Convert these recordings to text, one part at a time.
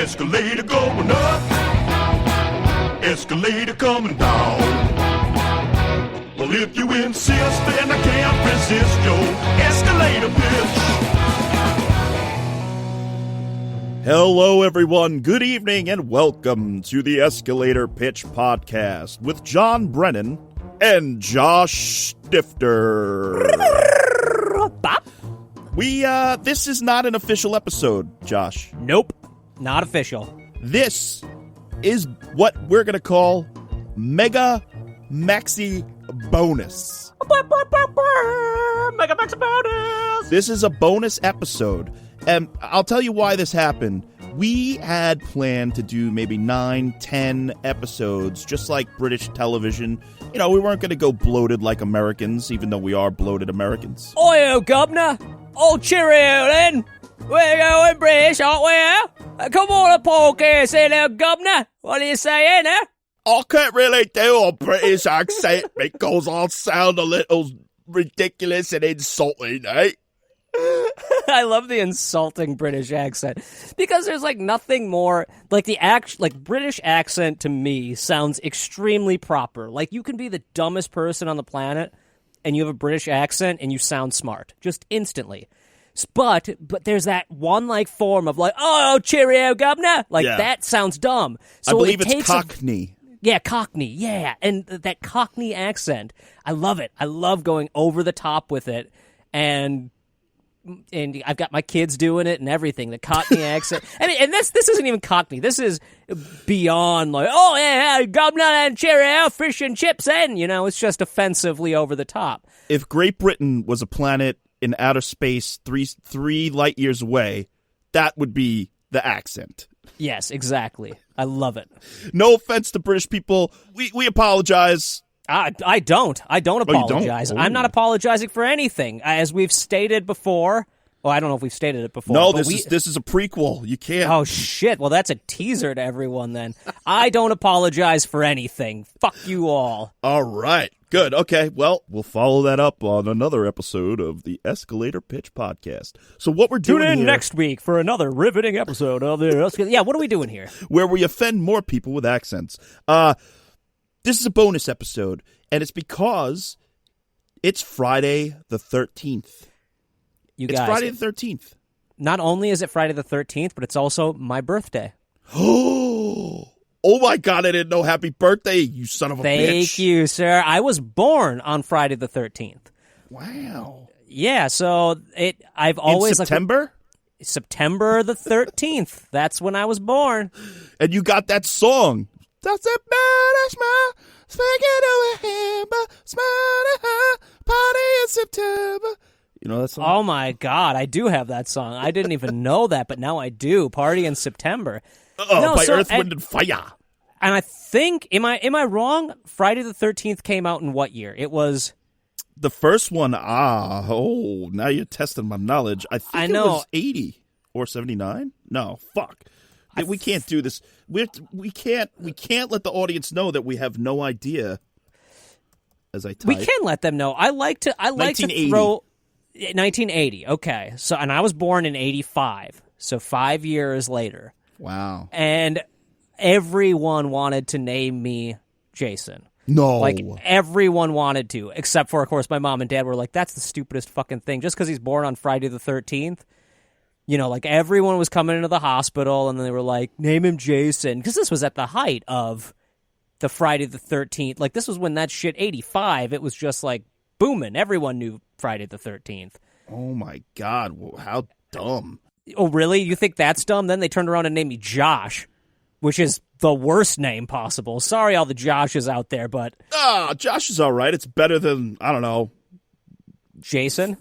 Escalator going up, escalator coming down. Well, if you insist, then I can't resist your escalator pitch. Hello, everyone. Good evening, and welcome to the Escalator Pitch Podcast with John Brennan and Josh Stifter. Bop. This is not an official episode, Josh. Nope, not official. This is what we're going to call Mega Maxi Bonus. Mega Maxi Bonus! This is a bonus episode, and I'll tell you why this happened. We had planned to do maybe 9, 10 episodes, just like British television. You know, we weren't going to go bloated like Americans, even though we are bloated Americans. Oi, governor! Oh, cheerio, then! We're going British, aren't we? Come on, a podcast here, now, governor! What are you saying, eh? I can't really do a British accent because I'll sound a little ridiculous and insulting, eh? I love the insulting British accent because there's like nothing more like British accent to me sounds extremely proper. Like you can be the dumbest person on the planet and you have a British accent and you sound smart just instantly. But there's that one like form of like, oh, cheerio, governor, like that sounds dumb. So I believe it's Cockney. Cockney, yeah, and that Cockney accent, I love it. I love going over the top with it, and I've got my kids doing it and everything. The Cockney accent, and this isn't even Cockney. This is beyond like, oh yeah, governor and cheerio, fish and chips, and it's just offensively over the top. If Great Britain was a planet in outer space, three light years away, that would be the accent. Yes, exactly. I love it. No offense to British people, we apologize. I don't apologize. Oh. I'm not apologizing for anything. As we've stated before. Well, I don't know if we've stated it before. No, this is a prequel. You can't. Oh, shit. Well, that's a teaser to everyone then. I don't apologize for anything. Fuck you all. All right. Good. Okay. Well, we'll follow that up on another episode of the Escalator Pitch Podcast. So what we're doing Tune in here, next week for another riveting episode of the Escalator. Yeah, what are we doing here? Where we offend more people with accents. This is a bonus episode, and it's because it's Friday the 13th. It's Friday the 13th. Not only is it Friday the 13th, but it's also my birthday. Oh my God, I didn't know. Happy birthday, you son of a bitch. Thank you, sir. I was born on Friday the 13th. Wow. Yeah, so I've always... In September? September the 13th. That's when I was born. And you got that song. That's a better smile, speaking to a hammer, smiling, party in September. You know that song? Oh my God, I do have that song. I didn't even know that, but now I do. Party in September. By Earth, Wind, and Fire. And I think, am I wrong? Friday the 13th came out in what year? It was... The first one, now you're testing my knowledge. I think it was 80 or 79. No, fuck. We can't do this. We can't let the audience know that we have no idea. As I type. We can let them know. I like to throw 1980. Okay. So, and I was born in 85. So 5 years later. Wow. And everyone wanted to name me Jason. No. Like, everyone wanted to, except for, of course, my mom and dad were like, that's the stupidest fucking thing. Just because he's born on Friday the 13th. Like, everyone was coming into the hospital, and then they were like, name him Jason. Because this was at the height of the Friday the 13th. Like, this was when that shit, 85, it was just, like, booming. Everyone knew Friday the 13th. Oh, my God. How dumb. Oh, really? You think that's dumb? Then they turned around and named me Josh, which is the worst name possible. Sorry, all the Joshes out there, but... Josh is all right. It's better than, I don't know... Jason?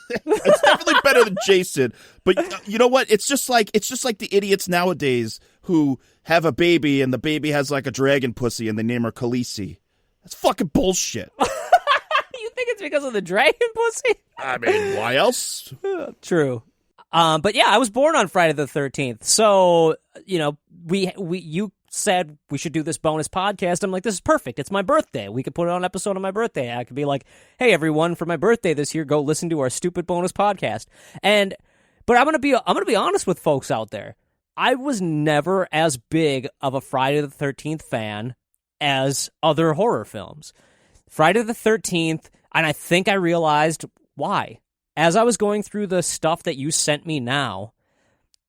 It's definitely better than Jason. But you know what? It's just like the idiots nowadays who have a baby and the baby has like a dragon pussy and they name her Khaleesi. That's fucking bullshit. You think it's because of the dragon pussy? I mean, why else? True. But yeah, I was born on Friday the 13th. So, you said we should do this bonus podcast. I'm like, this is perfect. It's my birthday. We could put it on an episode on my birthday. I could be like, hey, everyone, for my birthday this year, go listen to our stupid bonus podcast. But I'm gonna be honest with folks out there. I was never as big of a Friday the 13th fan as other horror films. Friday the 13th, and I think I realized why. As I was going through the stuff that you sent me now,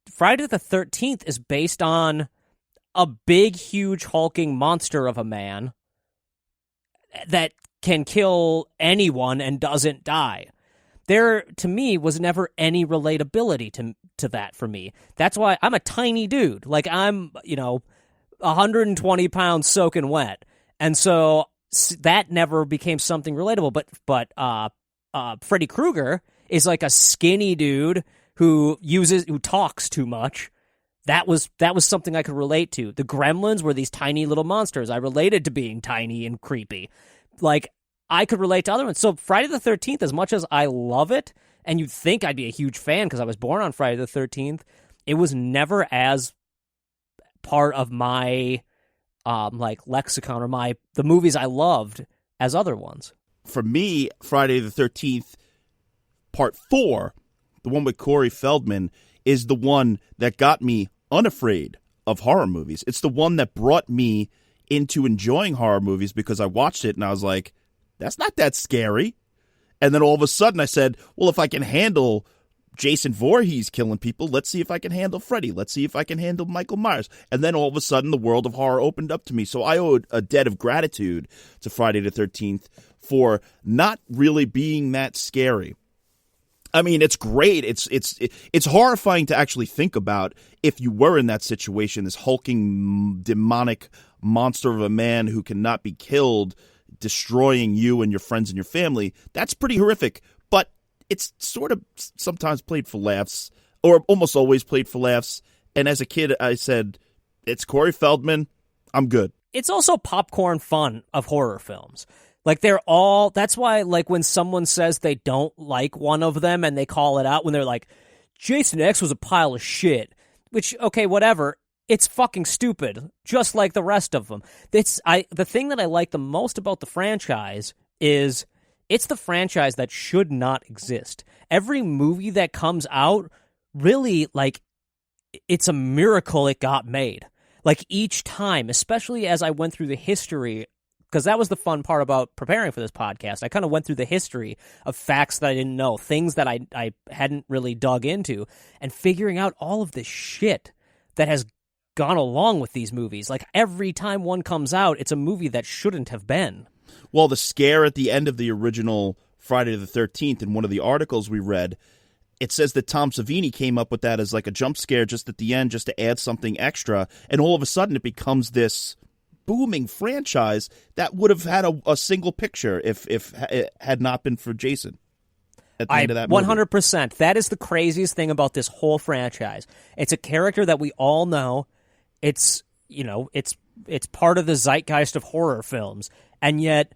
Friday the 13th is based on a big, huge, hulking monster of a man that can kill anyone and doesn't die. There, to me, was never any relatability to that for me. That's why I'm a tiny dude. Like, I'm, 120 pounds soaking wet. And so that never became something relatable. But Freddy Krueger is like a skinny dude who talks too much. That was something I could relate to. The Gremlins were these tiny little monsters. I related to being tiny and creepy. Like, I could relate to other ones. So Friday the 13th, as much as I love it, and you'd think I'd be a huge fan because I was born on Friday the 13th, it was never as part of my lexicon or the movies I loved as other ones. For me, Friday the 13th, Part 4, the one with Corey Feldman, is the one that got me unafraid of horror movies. It's the one that brought me into enjoying horror movies because I watched it and I was like, that's not that scary. And then all of a sudden I said, well, if I can handle Jason Voorhees killing people, let's see if I can handle Freddy. Let's see if I can handle Michael Myers. And then all of a sudden the world of horror opened up to me. So I owe a debt of gratitude to Friday the 13th for not really being that scary. I mean, it's great. It's horrifying to actually think about if you were in that situation, this hulking demonic monster of a man who cannot be killed, destroying you and your friends and your family. That's pretty horrific, but it's sort of sometimes played for laughs, or almost always played for laughs. And as a kid, I said, it's Corey Feldman, I'm good. It's also popcorn fun of horror films. Like, that's why, like, when someone says they don't like one of them and they call it out, when they're like, Jason X was a pile of shit, which, okay, whatever, it's fucking stupid, just like the rest of them. The thing that I like the most about the franchise is it's the franchise that should not exist. Every movie that comes out, really, like, it's a miracle it got made. Like, each time, especially as I went through the history, because that was the fun part about preparing for this podcast. I kind of went through the history of facts that I didn't know, things that I hadn't really dug into, and figuring out all of this shit that has gone along with these movies. Like, every time one comes out, it's a movie that shouldn't have been. Well, the scare at the end of the original Friday the 13th, in one of the articles we read, it says that Tom Savini came up with that as like a jump scare just at the end, just to add something extra, and all of a sudden it becomes this booming franchise that would have had a single picture if it had not been for Jason at the end of that movie. 100%. That is the craziest thing about this whole franchise. It's a character that we all know. It's part of the zeitgeist of horror films, and yet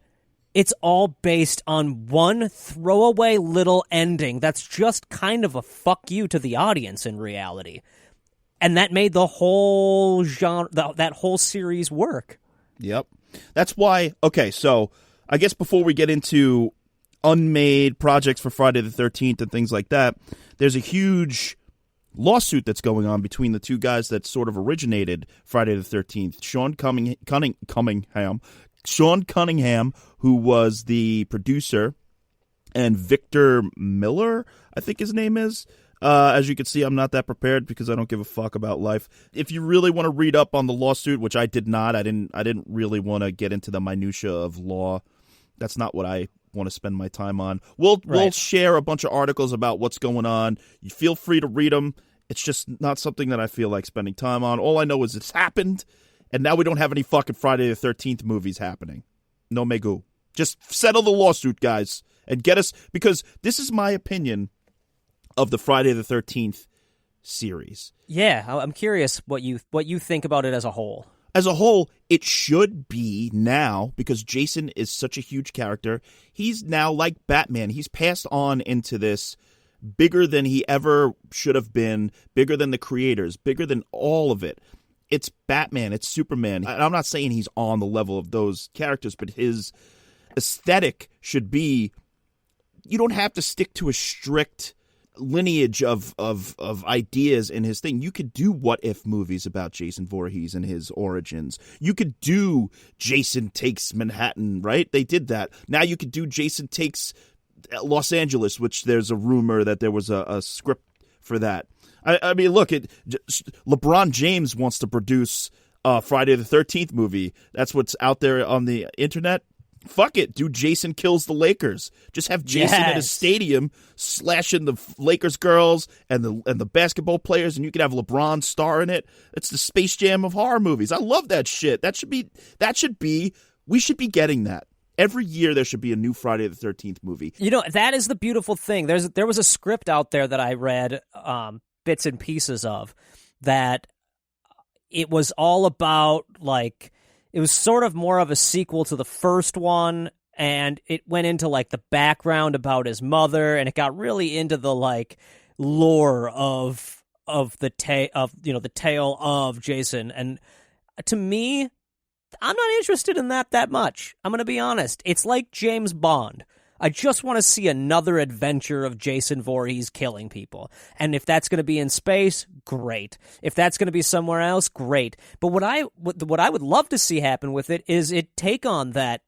it's all based on one throwaway little ending that's just kind of a fuck you to the audience in reality. And that made the whole genre, that whole series work. Yep. That's why, okay, so I guess before we get into unmade projects for Friday the 13th and things like that, there's a huge lawsuit that's going on between the two guys that sort of originated Friday the 13th. Sean Cunningham, who was the producer, and Victor Miller, I think his name is. As you can see, I'm not that prepared because I don't give a fuck about life. If you really want to read up on the lawsuit, which I did not, I didn't really want to get into the minutia of law. That's not what I want to spend my time on. We'll share a bunch of articles about what's going on. You feel free to read them. It's just not something that I feel like spending time on. All I know is it's happened, and now we don't have any fucking Friday the 13th movies happening. No me goo. Just settle the lawsuit, guys, and get us, because this is my opinion of the Friday the 13th series. Yeah, I'm curious what you think about it as a whole. As a whole, it should be now, because Jason is such a huge character. He's now like Batman. He's passed on into this bigger than he ever should have been, bigger than the creators, bigger than all of it. It's Batman, it's Superman. And I'm not saying he's on the level of those characters, but his aesthetic should be, you don't have to stick to a strict lineage of ideas in his thing. You could do what if movies about Jason Voorhees and his origins. You could do Jason Takes Manhattan, right? They did that. Now you could do Jason Takes Los Angeles, which there's a rumor that there was a script for that. I mean, look, LeBron James wants to produce a Friday the 13th movie. That's what's out there on the internet. Fuck it, do Jason Kills the Lakers. Just have Jason at a stadium slashing the Lakers girls and the basketball players, and you could have LeBron star in it. It's the Space Jam of horror movies. I love that shit. We should be getting that. Every year there should be a new Friday the 13th movie. You know, that is the beautiful thing. There was a script out there that I read bits and pieces of that it was all about, like, it was sort of more of a sequel to the first one, and it went into, like, the background about his mother, and it got really into the, like, lore of the tale of Jason. And to me, I'm not interested in that much. I'm going to be honest. It's like James Bond. I just want to see another adventure of Jason Voorhees killing people. And if that's going to be in space, great. If that's going to be somewhere else, great. But what I would love to see happen with it is it take on that,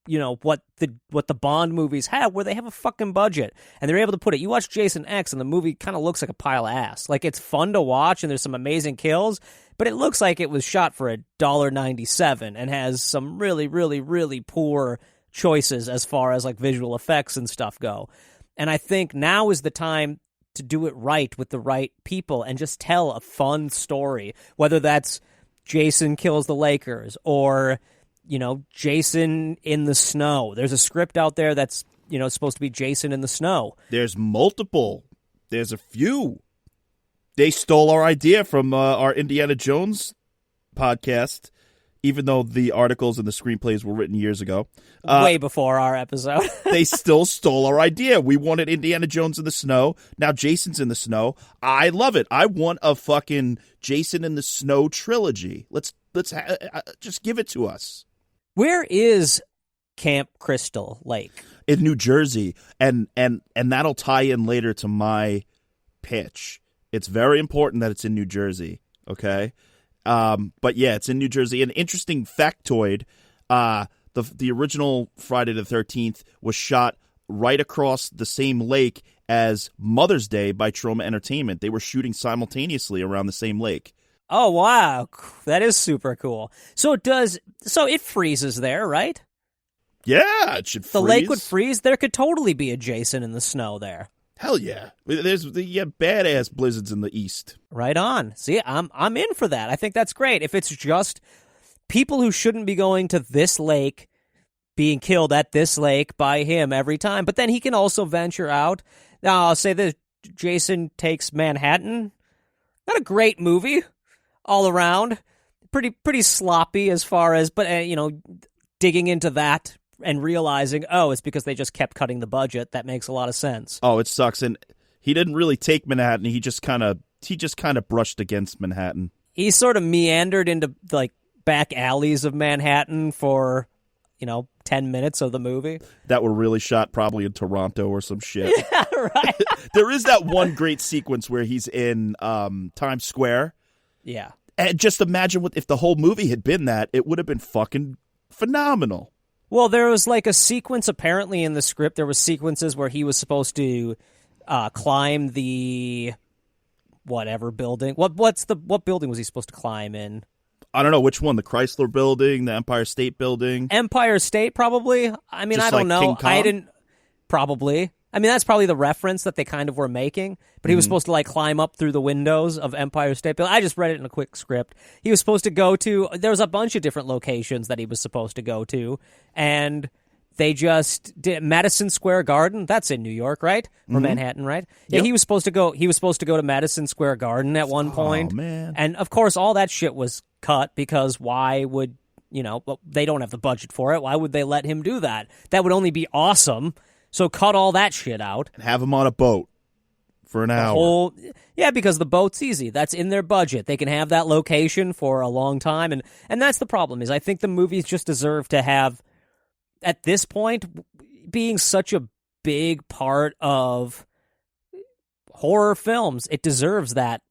you know, what the Bond movies have, where they have a fucking budget and they're able to put it. You watch Jason X and the movie kind of looks like a pile of ass. Like, it's fun to watch and there's some amazing kills, but it looks like it was shot for $1.97 and has some really, really, really poor choices as far as, like, visual effects and stuff go. And I think now is the time to do it right with the right people and just tell a fun story, whether that's Jason Kills the Lakers or, you know, Jason in the Snow. There's a script out there that's, you know, supposed to be Jason in the Snow. There's multiple. There's a few. They stole our idea from our Indiana Jones podcast, even though the articles and the screenplays were written years ago. Way before our episode. They still stole our idea. We wanted Indiana Jones in the snow. Now Jason's in the snow. I love it. I want a fucking Jason in the Snow trilogy. Let's just give it to us. Where is Camp Crystal Lake? In New Jersey. And that'll tie in later to my pitch. It's very important that it's in New Jersey, okay? But yeah, it's in New Jersey. An interesting factoid, the original Friday the 13th was shot right across the same lake as Mother's Day by Troma Entertainment. They were shooting simultaneously around the same lake. Oh, wow. That is super cool. So it freezes there, right? Yeah, it should freeze. The lake would freeze. There could totally be a Jason in the snow there. Hell yeah. There's badass blizzards in the east. Right on. See, I'm in for that. I think that's great. If it's just people who shouldn't be going to this lake being killed at this lake by him every time, but then he can also venture out. Now, I'll say this, Jason Takes Manhattan. Not a great movie all around. Pretty sloppy as far as, but digging into that and realizing, oh, it's because they just kept cutting the budget. That makes a lot of sense. Oh, it sucks. And he didn't really take Manhattan. He just kind of brushed against Manhattan. He sort of meandered into, like, back alleys of Manhattan for, 10 minutes of the movie. That were really shot probably in Toronto or some shit. Yeah, right. There is that one great sequence where he's in Times Square. Yeah. And just imagine if the whole movie had been that, it would have been fucking phenomenal. Well, there was like a sequence apparently in the script. There was sequences where he was supposed to climb the whatever building. What building was he supposed to climb in? I don't know which one. The Chrysler Building, the Empire State Building. Empire State, probably. I mean, just I don't know. King Kong? I didn't. Probably. I mean, that's probably the reference that they kind of were making. But he was supposed to, like, climb up through the windows of Empire State Building. I just read it in a quick script. He was supposed to go to... There was a bunch of different locations that he was supposed to go to. And they just did... Madison Square Garden? That's in New York, right? Or Manhattan, right? Yeah, Yep. he was supposed to go to Madison Square Garden at one point. Oh, man. And, of course, all that shit was cut because why would... they don't have the budget for it. Why would they let him do that? That would only be awesome. So cut all that shit out. And have him on a boat for an hour. Because the boat's easy. That's in their budget. They can have that location for a long time. And that's the problem, is I think the movies just deserve to have, at this point, being such a big part of horror films. It deserves that